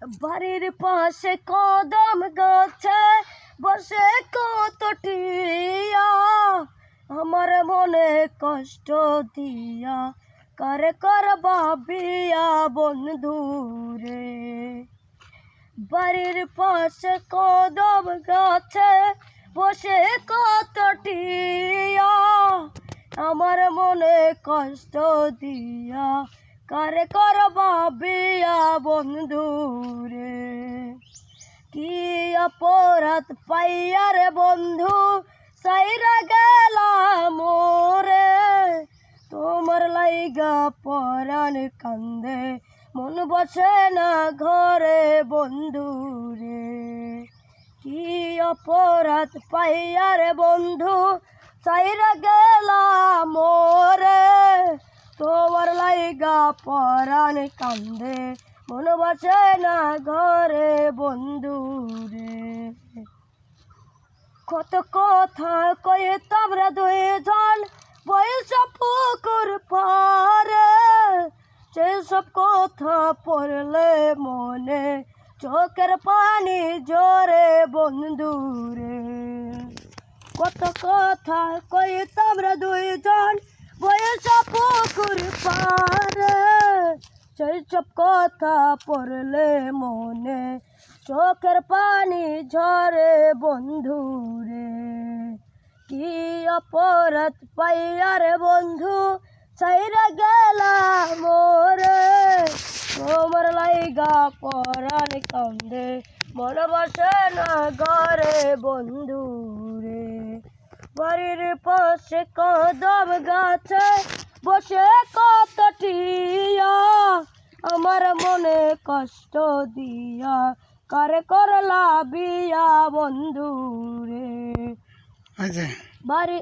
বাড়ির পাশে কদম গাছে বসে কত টিয়া, আমার মনে কষ্ট দিয়া কারে করবা বিয়া বন্ধু রে। বাড়ির পাশে কদম গাছে বসে কত টিয়া, আমার মনে কষ্ট দিয়া কারে করবা বিয়া বন্ধু রে। কি অপরাধ পাইয়া রে বন্ধু সাইরা গেলাম মোরে, তোমার লাইগা পরাণ কান্দে মন বসে না ঘরে বন্ধু রে। কি অপরাধ পাইয়া রে বন্ধু সাইরা গেলাম মোরে, তোমার লাইগা পরাণ কান্দে মন বসে না ঘরে বন্ধু রে। কত কথা কয়ে তোমরা দুইজন বয়স পুকুর পারে, সেসব কথা পড়লে মনে চোখের পানি জোরে বন্ধু রে। কত কথা কয়ে তোমরা দুইজন বয়স পুকুর পারে, সেসব কথা পড়লে মনে চোখের পানি ঝরে বন্ধু রে। কি অপরাধ পাইয়া রে বন্ধু ছাইরা গেলাম মোরে, তোমার লাইগা পরাণ কান্দে মন বসে না ঘরে বন্ধু রে। বাড়ির পাশে কদম গাছে বসে কত টিয়া, আমার মনে কষ্ট দিয়া কারে করলা বিয়া বন্ধু রে। আচ্ছা বাড়ি